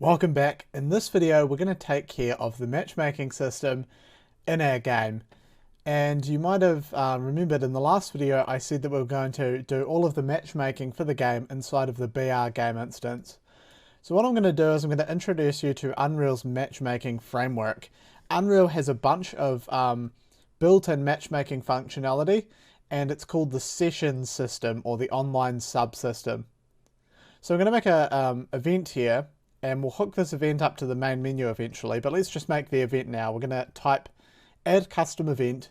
Welcome back. In this video, we're going to take care of the matchmaking system in our game. And you might have remembered in the last video, I said that we were going to do all of the matchmaking for the game inside of the BR game instance. So what I'm going to do is I'm going to introduce you to Unreal's matchmaking framework. Unreal has a bunch of built-in matchmaking functionality, and it's called the session system or the online subsystem. So I'm going to make a event here, and we'll hook this event up to the main menu eventually, but let's just make the event now. We're going to type add custom event,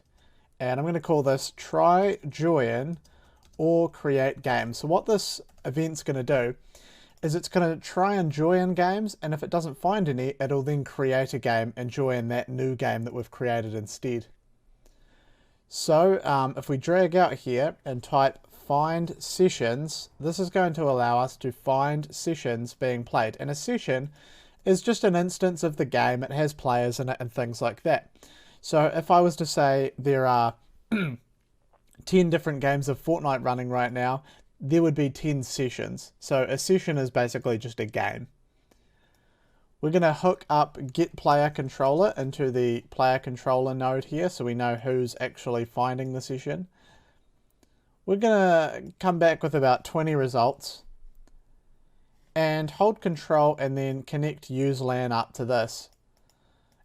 and I'm going to call this try join or create game. So what this event's going to do is it's going to try and join games, and if it doesn't find any, it'll then create a game and join that new game that we've created instead. So if we drag out here and type find sessions, this is going to allow us to find sessions being played. And a session is just an instance of the game. It has players in it and things like that. So if I was to say there are 10 different games of Fortnite running right now, there would be 10 sessions. So a session is basically just a game. We're going to hook up get player controller into the player controller node here, so we know who's actually finding the session. We're going to come back with about 20 results and hold control and then connect use LAN up to this.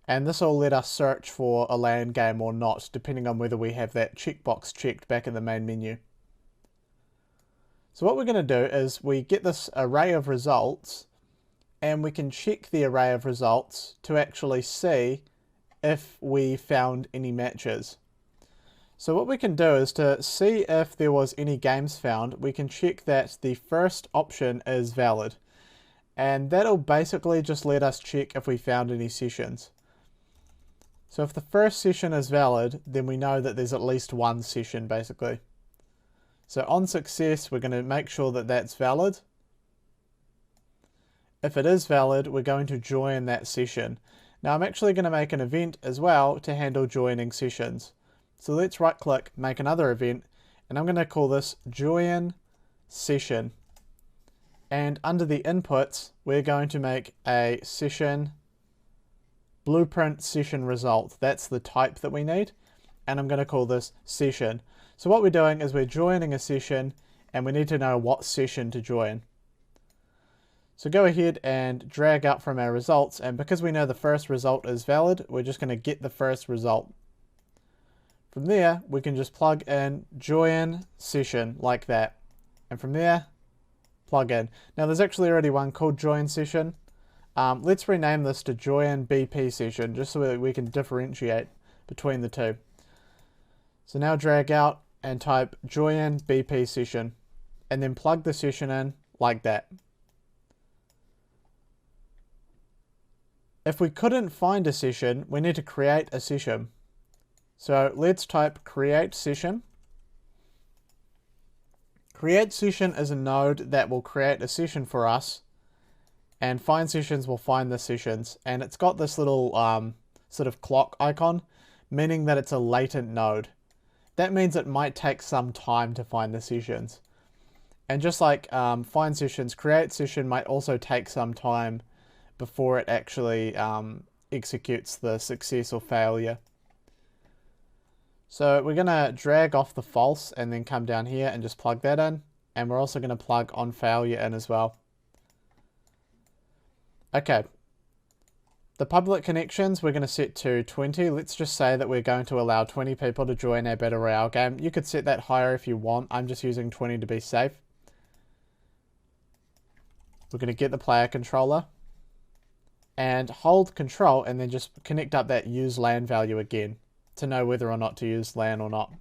And this will let us search for a LAN game or not, depending on whether we have that checkbox checked back in the main menu. So what we're going to do is we get this array of results, and we can check the array of results to actually see if we found any matches. So what we can do is to see if there was any games found, we can check that the first option is valid. And that'll basically just let us check if we found any sessions. So if the first session is valid, then we know that there's at least one session basically. So on success, we're going to make sure that that's valid. If it is valid, we're going to join that session. Now I'm actually going to make an event as well to handle joining sessions. So let's right click, make another event, and I'm going to call this join session. And under the inputs, we're going to make a session blueprint session result. That's the type that we need. And I'm going to call this session. So what we're doing is we're joining a session, and we need to know what session to join. So go ahead and drag out from our results, and because we know the first result is valid, we're just going to get the first result. From there, we can just plug in join session like that. And from there, plug in. Now there's actually already one called join session. Let's rename this to join BP session, just so that we can differentiate between the two. So now drag out and type join BP session, and then plug the session in like that. If we couldn't find a session, we need to create a session. So let's type create session. Create session is a node that will create a session for us, and find sessions will find the sessions. And it's got this little sort of clock icon, meaning that it's a latent node. That means it might take some time to find the sessions. And just like find sessions, create session might also take some time before it actually executes the success or failure. So we're going to drag off the false and then come down here and just plug that in. And we're also going to plug on failure in as well. Okay. The public connections we're going to set to 20. Let's just say that we're going to allow 20 people to join our Battle Royale game. You could set that higher if you want. I'm just using 20 to be safe. We're going to get the player controller and hold control and then just connect up that use LAN value again to know whether or not to use LAN or not.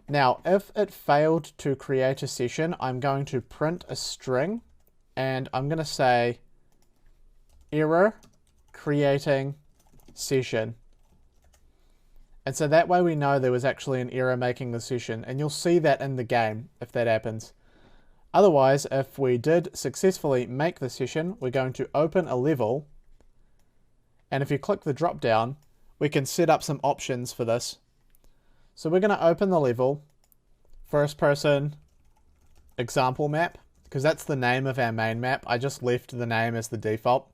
Now, if it failed to create a session, I'm going to print a string, and I'm going to say error creating session. And so that way we know there was actually an error making the session, and you'll see that in the game if that happens. Otherwise, if we did successfully make the session, we're going to open a level, and if you click the drop down, we can set up some options for this. So we're going to open the level, first person example map, because that's the name of our main map. I just left the name as the default.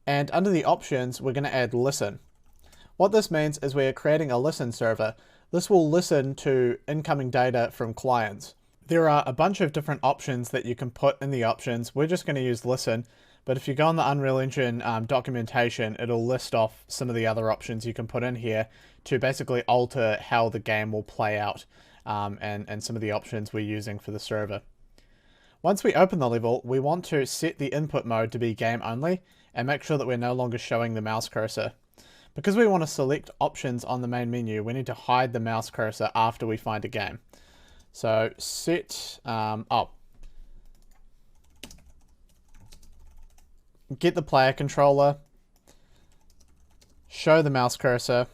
And under the options, we're going to add listen. What this means is we're creating a listen server. This will listen to incoming data from clients. There are a bunch of different options that you can put in the options. We're just going to use listen, but if you go on the Unreal Engine documentation, it'll list off some of the other options you can put in here to basically alter how the game will play out, and some of the options we're using for the server. Once we open the level, we want to set the input mode to be game only and make sure that we're no longer showing the mouse cursor. Because we want to select options on the main menu, we need to hide the mouse cursor after we find a game. So set, get the player controller, show the mouse cursor,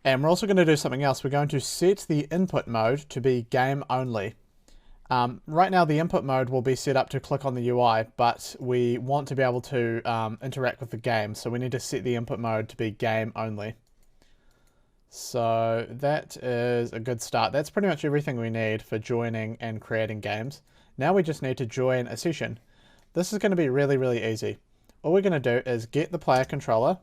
and we're also going to do something else. We're going to set the input mode to be game only. Right now the input mode will be set up to click on the UI, but we want to be able to interact with the game, so we need to set the input mode to be game only. So that is a good start. That's pretty much everything we need for joining and creating games. Now we just need to join a session. This is going to be really, really easy. All we're going to do is get the player controller,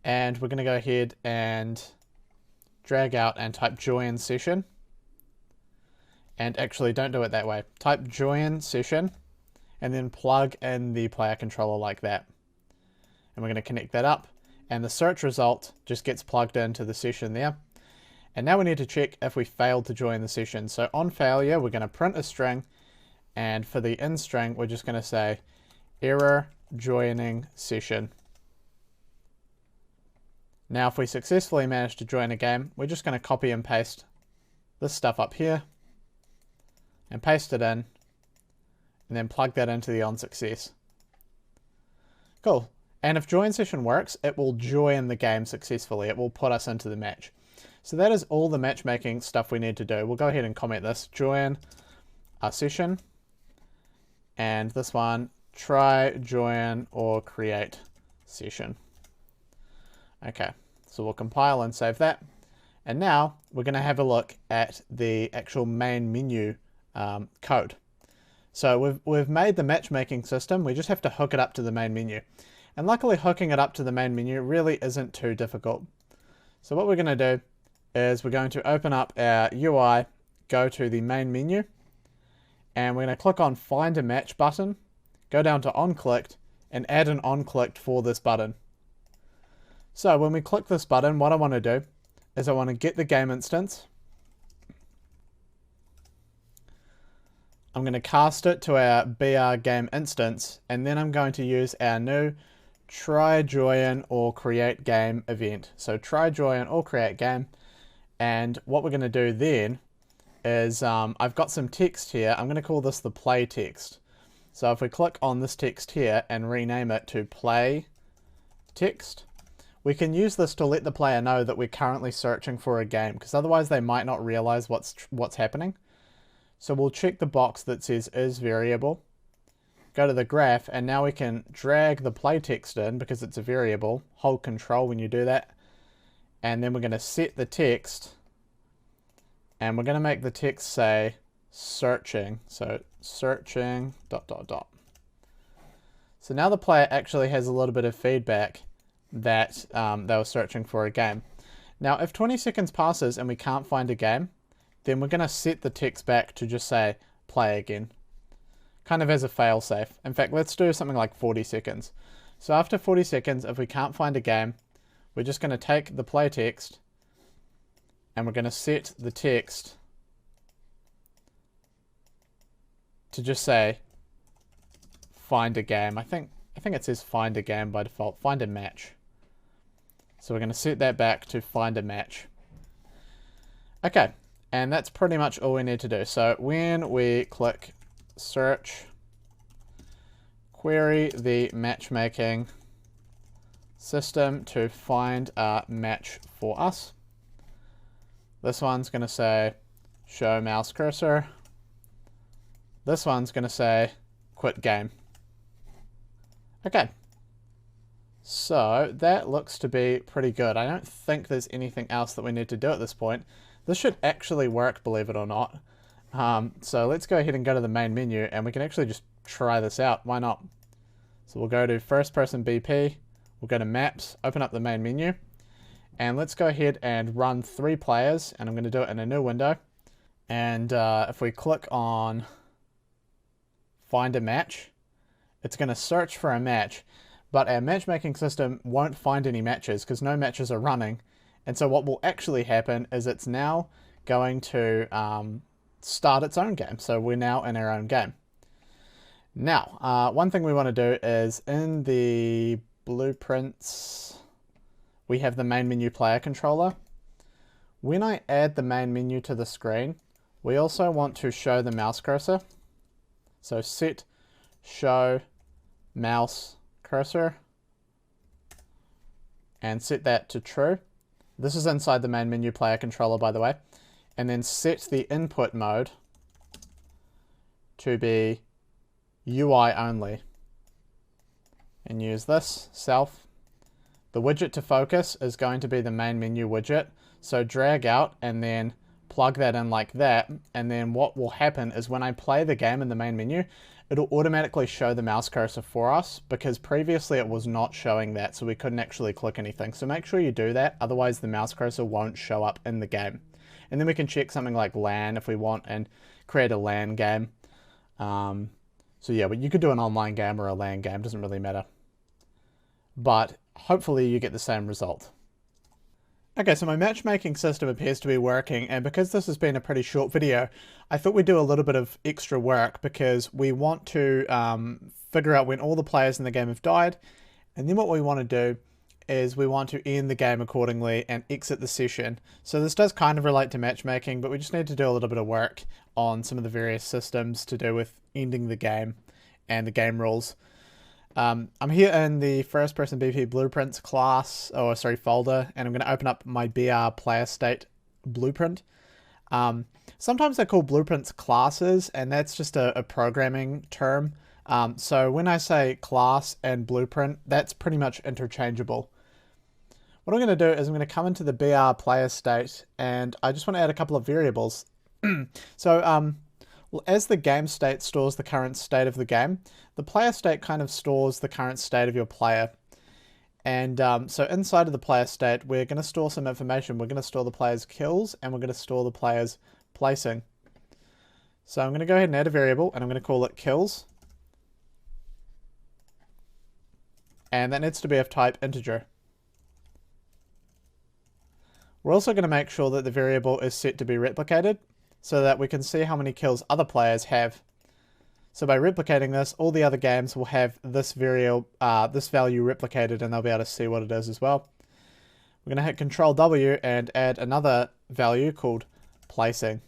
and we're going to go ahead and drag out and type join session. And actually, don't do it that way. Type join session and then plug in the player controller like that. And we're going to connect that up, and the search result just gets plugged into the session there. And now we need to check if we failed to join the session. So on failure, we're going to print a string, and for the in string, we're just going to say error joining session. Now if we successfully manage to join a game, we're just going to copy and paste this stuff up here and paste it in, and then plug that into the on success. Cool. And if join session works, it will join the game successfully. It will put us into the match. So that is all the matchmaking stuff we need to do. We'll go ahead and comment this, join a session, and this one, try, join, or create session. Okay, so we'll compile and save that. And now we're going to have a look at the actual main menu code. So we've made the matchmaking system. We just have to hook it up to the main menu. And luckily, hooking it up to the main menu really isn't too difficult. So what we're going to do is we're going to open up our UI, go to the main menu, and we're going to click on Find a Match button, go down to OnClicked, and add an OnClicked for this button. So when we click this button, what I want to do is I want to get the game instance. I'm going to cast it to our BR game instance, and then I'm going to use our new try, join, or create game event. So try, join, or create game. And what we're going to do then is I've got some text here. I'm going to call this the play text. So if we click on this text here and rename it to play text, we can use this to let the player know that we're currently searching for a game, because otherwise they might not realize what's happening. So we'll check the box that says is variable, go to the graph, and now we can drag the play text in because it's a variable. Hold Control when you do that. And then we're going to set the text, and we're going to make the text say searching. So searching ... So now the player actually has a little bit of feedback that they were searching for a game. Now if 20 seconds passes and we can't find a game, then we're going to set the text back to just say play again, kind of as a fail-safe. In fact, let's do something like 40 seconds. So after 40 seconds, if we can't find a game, we're just going to take the play text and we're going to set the text to just say find a game. I think it says find a game by default, find a match. So we're going to set that back to find a match. Okay. And that's pretty much all we need to do. So when we click search, query the matchmaking system to find a match for us. This one's going to say show mouse cursor. This one's going to say quit game. Okay. So that looks to be pretty good. I don't think there's anything else that we need to do at this point. This should actually work, believe it or not. So let's go ahead and go to the main menu, and we can actually just try this out. Why not? So we'll go to first person BP, we'll go to maps, open up the main menu, and let's go ahead and run 3 players, and I'm going to do it in a new window. And if we click on find a match, it's going to search for a match, but our matchmaking system won't find any matches because no matches are running. And so what will actually happen is it's now going to start its own game. So we're now in our own game. Now, one thing we want to do is in the blueprints, we have the main menu player controller. When I add the main menu to the screen, we also want to show the mouse cursor. So set show mouse cursor and set that to true. This is inside the main menu player controller, by the way. And then set the input mode to be UI only. And use this, self. The widget to focus is going to be the main menu widget. So drag out and then plug that in like that. And then what will happen is when I play the game in the main menu, it'll automatically show the mouse cursor for us because previously it was not showing that, so we couldn't actually click anything. So make sure you do that, otherwise the mouse cursor won't show up in the game. And then we can check something like LAN if we want and create a LAN game. So yeah, but you could do an online game or a LAN game, doesn't really matter. But hopefully you get the same result. Okay, so my matchmaking system appears to be working, and because this has been a pretty short video, I thought we'd do a little bit of extra work because we want to figure out when all the players in the game have died, and then what we want to do is we want to end the game accordingly and exit the session. So this does kind of relate to matchmaking, but we just need to do a little bit of work on some of the various systems to do with ending the game and the game rules. I'm here in the first person BP blueprints class, or sorry, folder, and I'm going to open up my BR player state blueprint. Sometimes I call blueprints classes, and that's just a programming term. So when I say class and blueprint, that's pretty much interchangeable. What I'm going to do is I'm going to come into the BR player state, and I just want to add a couple of variables. So as the game state stores the current state of the game, the player state kind of stores the current state of your player. And so inside of the player state, we're going to store some information. We're going to store the player's kills, and we're going to store the player's placing. So I'm going to go ahead and add a variable, and I'm going to call it kills. And that needs to be of type integer. We're also going to make sure that the variable is set to be replicated, so that we can see how many kills other players have. So by replicating this, all the other games will have this value replicated, and they'll be able to see what it is as well. We're going to hit Control W and add another value called placing.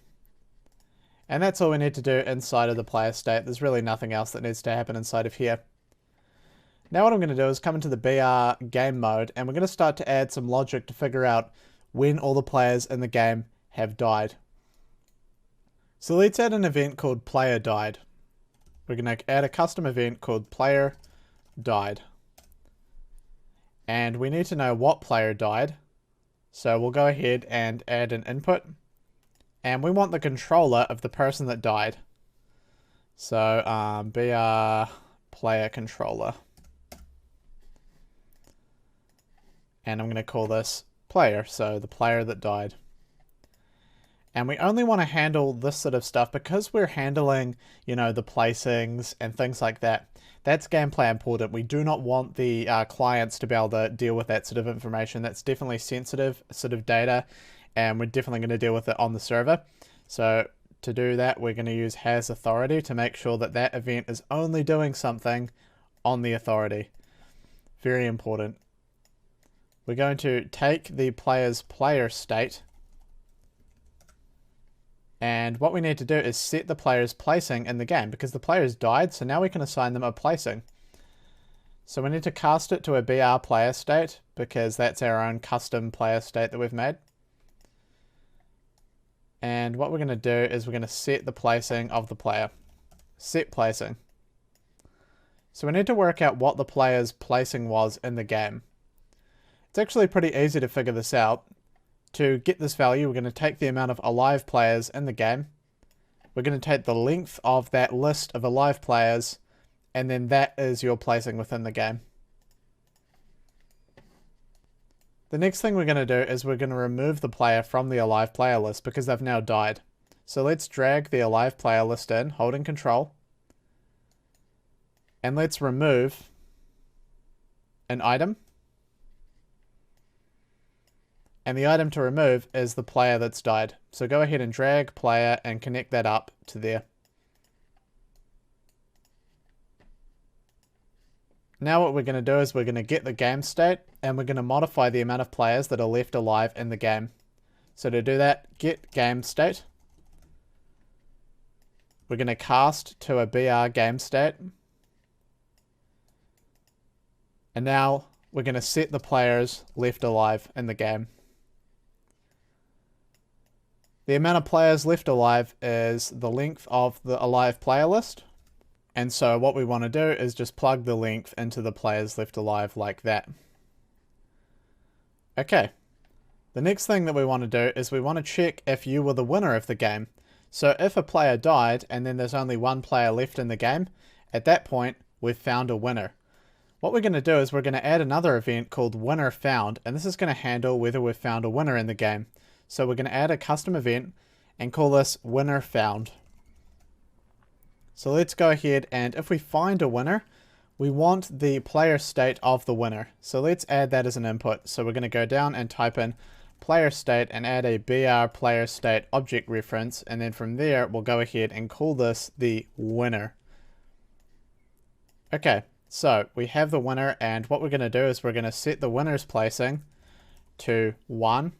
And that's all we need to do inside of the player state. There's really nothing else that needs to happen inside of here. Now what I'm going to do is come into the BR game mode, and we're going to start to add some logic to figure out when all the players in the game have died. So let's add an event called player died. We're going to add a custom event called player died. And we need to know what player died. So we'll go ahead and add an input. And we want the controller of the person that died. So BR player controller. And I'm going to call this player, so the player that died. And we only want to handle this sort of stuff because we're handling, you know, the placings and things like that. That's gameplay important. We do not want the clients to be able to deal with that sort of information. That's definitely sensitive sort of data, and we're definitely going to deal with it on the server. So to do that, we're going to use has authority to make sure that that event is only doing something on the authority. Very important. We're going to take the player's player state, and what we need to do is set the player's placing in the game because the player's died, so now we can assign them a placing. So we need to cast it to a BR player state because that's our own custom player state that we've made. And what we're going to do is we're going to set the placing of the player. Set placing. So we need to work out what the player's placing was in the game. It's actually pretty easy to figure this out. To get this value, we're going to take the amount of alive players in the game. We're going to take the length of that list of alive players, and then that is your placing within the game. The next thing we're going to do is we're going to remove the player from the alive player list because they've now died. So let's drag the alive player list in, holding control. And let's remove an item. And the item to remove is the player that's died. So go ahead and drag player and connect that up to there. Now what we're going to do is we're going to get the game state and we're going to modify the amount of players that are left alive in the game. So to do that, get game state. We're going to cast to a BR game state. And now we're going to set the players left alive in the game. The amount of players left alive is the length of the alive player list. And so what we want to do is just plug the length into the players left alive like that. Okay. The next thing that we want to do is we want to check if you were the winner of the game. So if a player died and then there's only one player left in the game, at that point we've found a winner. What we're going to do is we're going to add another event called winner found, and this is going to handle whether we've found a winner in the game. So we're going to add a custom event and call this winner found. So let's go ahead, and if we find a winner, we want the player state of the winner. So let's add that as an input. So we're going to go down and type in player state and add a BR player state object reference, and then from there we'll go ahead and call this the winner. Okay, so we have the winner, and what we're going to do is we're going to set the winner's placing to 1.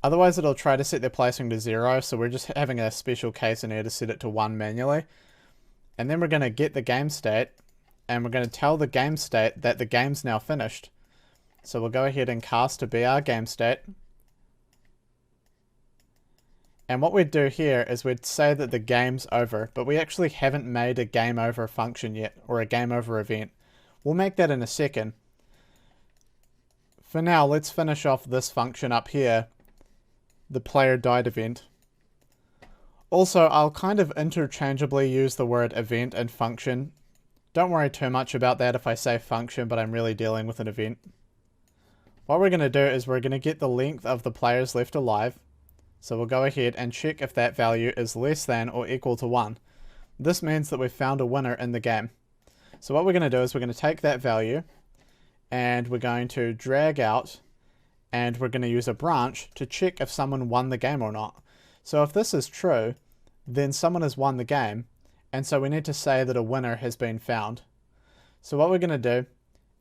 Otherwise it'll try to set their placing to 0, so we're just having a special case in here to set it to 1 manually. And then we're going to get the game state, and we're going to tell the game state that the game's now finished. So we'll go ahead and cast to BR game state. And what we'd do here is we'd say that the game's over, but we actually haven't made a game over function yet, or a game over event. We'll make that in a second. For now, let's finish off this function up here, the player died event. Also, I'll kind of interchangeably use the word event and function. Don't worry too much about that if I say function, but I'm really dealing with an event. What we're going to do is we're going to get the length of the players left alive. So we'll go ahead and check if that value is less than or equal to 1. This means that we've found a winner in the game. So what we're going to do is we're going to take that value and we're going to drag out, and we're going to use a branch to check if someone won the game or not. So if this is true, then someone has won the game, and so we need to say that a winner has been found. So what we're going to do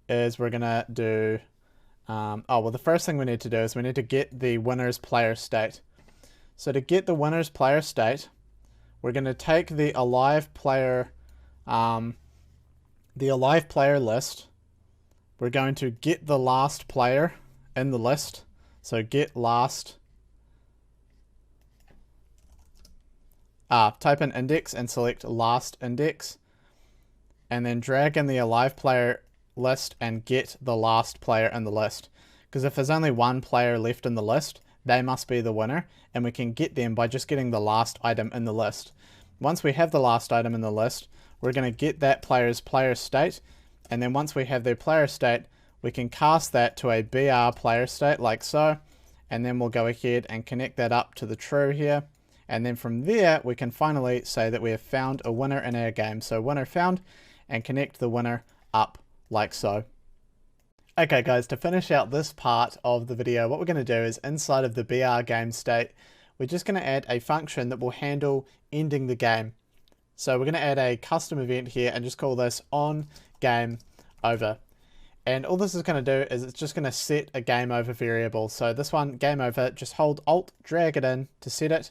is we're going to do, the first thing we need to do is we need to get the winner's player state. So to get the winner's player state, we're going to take the alive player list. We're going to get the last player in the list. So get last. Type in index and select last index. And then drag in the alive player list and get the last player in the list. Because if there's only one player left in the list, they must be the winner, and we can get them by just getting the last item in the list. Once we have the last item in the list, we're going to get that player's player state, and then once we have their player state, we can cast that to a BR player state like so, and then we'll go ahead and connect that up to the true here, and then from there we can finally say that we have found a winner in our game. So winner found, and connect the winner up like so. Okay guys, to finish out this part of the video, what we're going to do is inside of the BR game state, we're just going to add a function that will handle ending the game. So we're going to add a custom event here and just call this on game over. And all this is going to do is it's just going to set a game over variable. So this one, game over, just hold Alt, drag it in to set it.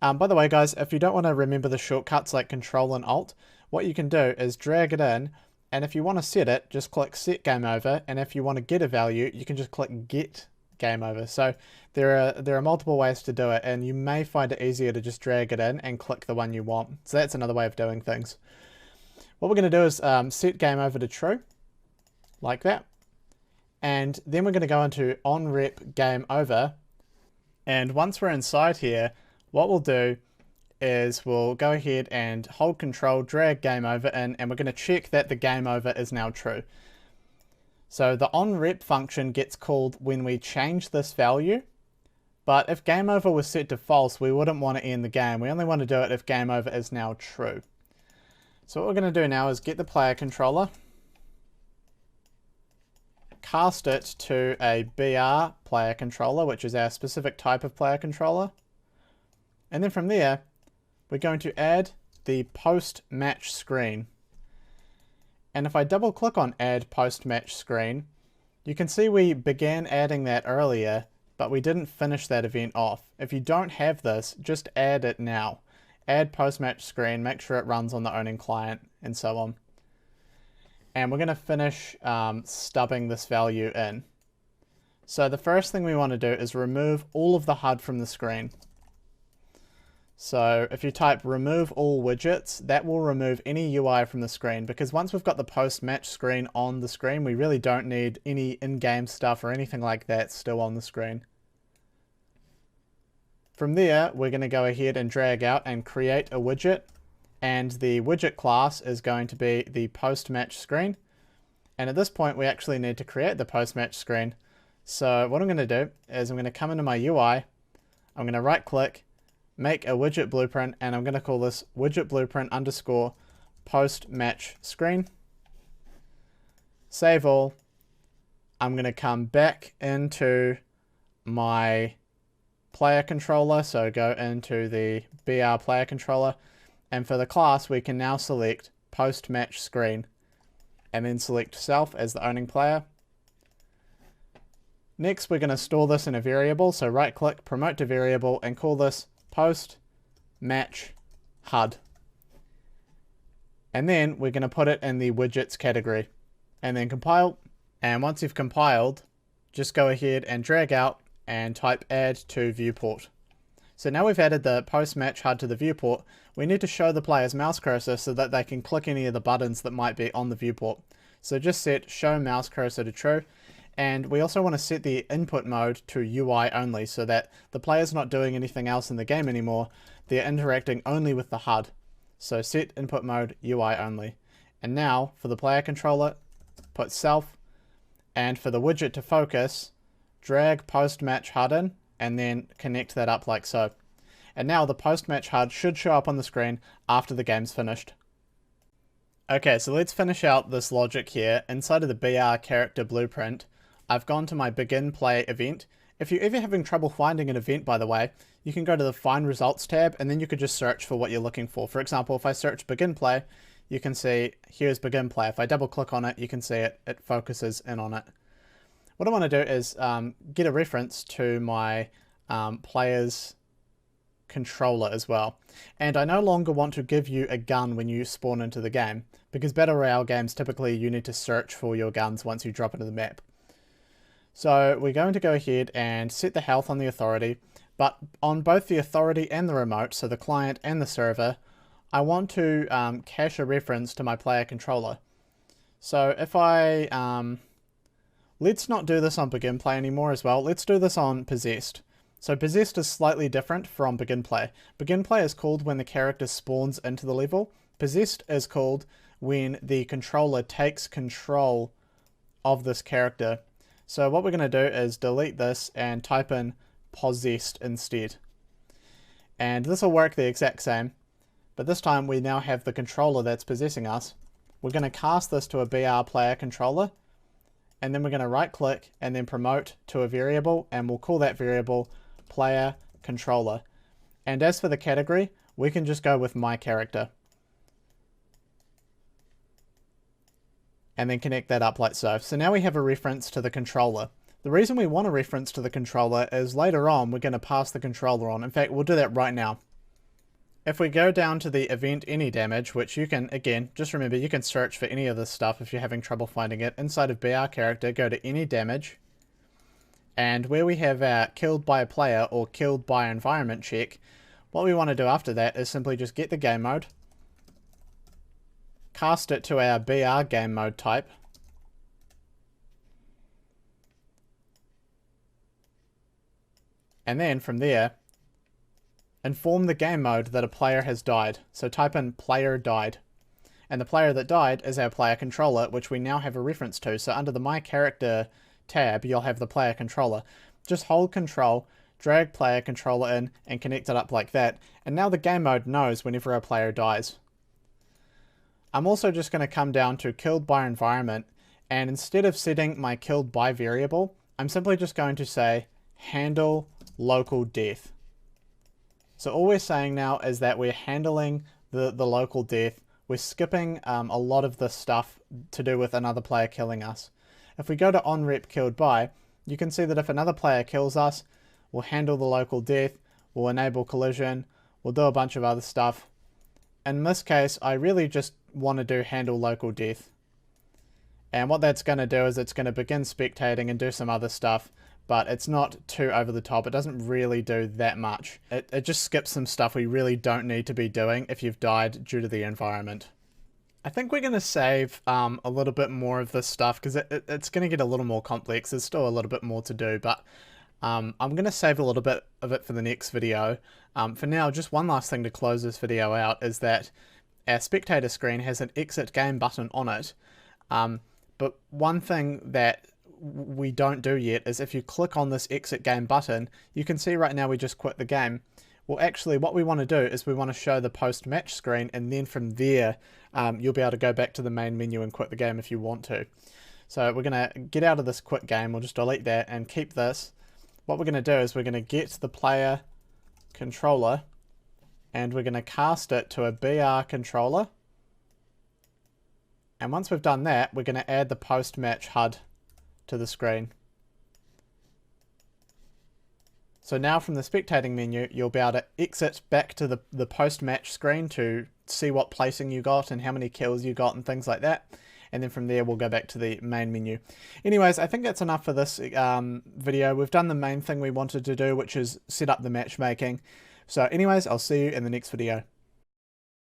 By the way guys, if you don't want to remember the shortcuts like Control and Alt, what you can do is drag it in, and if you want to set it, just click set game over, and if you want to get a value, you can just click get game over. So there are multiple ways to do it, and you may find it easier to just drag it in and click the one you want. So that's another way of doing things. What we're going to do is set game over to true, like that. And then we're going to go into onRep game over. And once we're inside here, what we'll do is we'll go ahead and hold control, drag game over in, and we're going to check that the game over is now true. So the onRep function gets called when we change this value, but if game over was set to false, we wouldn't want to end the game. We only want to do it if game over is now true. So what we're going to do now is get the player controller, cast it to a BR player controller, which is our specific type of player controller. And then from there, we're going to add the post match screen. And if I double click on add post match screen, you can see we began adding that earlier, but we didn't finish that event off. If you don't have this, just add it now. Add post match screen, make sure it runs on the owning client, and so on. And we're going to finish stubbing this value in. So the first thing we want to do is remove all of the HUD from the screen. So if you type remove all widgets, that will remove any UI from the screen, because once we've got the post match screen on the screen, we really don't need any in-game stuff or anything like that still on the screen. From there, we're going to go ahead and drag out and create a widget, and the widget class is going to be the post match screen. And at this point, we actually need to create the post match screen. So what I'm going to do is I'm going to come into my UI, I'm going to right click, make a widget blueprint, and I'm going to call this widget blueprint underscore post match screen. Save all. I'm going to come back into my player controller, so go into the BR player controller, and for the class we can now select post match screen and then select self as the owning player. Next we're going to store this in a variable, so right click, promote to variable, and call this post match HUD. And then we're going to put it in the widgets category and then compile. And once you've compiled, just go ahead and drag out and type add to viewport. So now we've added the post match HUD to the viewport, we need to show the player's mouse cursor so that they can click any of the buttons that might be on the viewport. So just set show mouse cursor to true. And we also want to set the input mode to UI only so that the player's not doing anything else in the game anymore. They're interacting only with the HUD. So set input mode UI only. And now for the player controller, put self, and for the widget to focus, drag post match HUD in and then connect that up like so. And now the post match HUD should show up on the screen after the game's finished. Okay, so let's finish out this logic here. Inside of the BR character blueprint, I've gone to my begin play event. If you're ever having trouble finding an event, by the way, you can go to the find results tab and then you could just search for what you're looking for. For example, if I search begin play, you can see here's begin play. If I double click on it, you can see it focuses in on it. What I want to do is get a reference to my player's controller as well. And I no longer want to give you a gun when you spawn into the game, because Battle Royale games typically you need to search for your guns once you drop into the map. So we're going to go ahead and set the health on the authority, but on both the authority and the remote, so the client and the server, I want to cache a reference to my player controller. So if I, let's not do this on begin play anymore as well, let's do this on possessed. So possessed is slightly different from begin play. Begin play is called when the character spawns into the level. Possessed is called when the controller takes control of this character. So what we're going to do is delete this and type in possessed instead. And this will work the exact same, but this time we now have the controller that's possessing us. We're going to cast this to a BR player controller, and then we're going to right click and then promote to a variable, and we'll call that variable player controller. And as for the category, we can just go with my character. And then connect that up like so. So now we have a reference to the controller. The reason we want a reference to the controller is later on we're going to pass the controller on. In fact, we'll do that right now. If we go down to the event any damage, which you can, again, just remember you can search for any of this stuff if you're having trouble finding it. Inside of BR character, go to any damage, And where we have our killed by a player or killed by environment check, what we want to do after that is simply just get the game mode, cast it to our BR game mode type, and then from there, inform the game mode that a player has died. So type in player died. And the player that died is our player controller, which we now have a reference to. So under the My Character tab, you'll have the player controller. Just hold control, drag player controller in, and connect it up like that. And now the game mode knows whenever a player dies. I'm also just going to come down to killed by environment, and instead of setting my killed by variable, I'm simply just going to say handle local death. So all we're saying now is that we're handling the local death. We're skipping a lot of the stuff to do with another player killing us. If we go to onRep killed by, you can see that if another player kills us, we'll handle the local death, we'll enable collision, we'll do a bunch of other stuff. In this case, I really just want to do handle local death. And what that's going to do is it's going to begin spectating and do some other stuff, but it's not too over the top. It doesn't really do that much. It just skips some stuff we really don't need to be doing if you've died due to the environment. I think we're going to save a little bit more of this stuff because it's going to get a little more complex. There's still a little bit more to do, but I'm going to save a little bit of it for the next video. For now, just one last thing to close this video out is that our spectator screen has an exit game button on it. But one thing that we don't do yet is if you click on this exit game button, you can see right now we just quit the game. Well, actually what we want to do is we want to show the post-match screen, and then from there you'll be able to go back to the main menu and quit the game if you want to. So we're going to get out of this quit game, we'll just delete that and keep this. What we're going to do is we're going to get the player controller and we're going to cast it to a BR controller. And once we've done that, we're going to add the post-match HUD to the screen. So now from the spectating menu, you'll be able to exit back to the post-match screen to see what placing you got and how many kills you got and things like that. And then from there, we'll go back to the main menu. Anyways, I think that's enough for this video. We've done the main thing we wanted to do, which is set up the matchmaking. So anyways, I'll see you in the next video.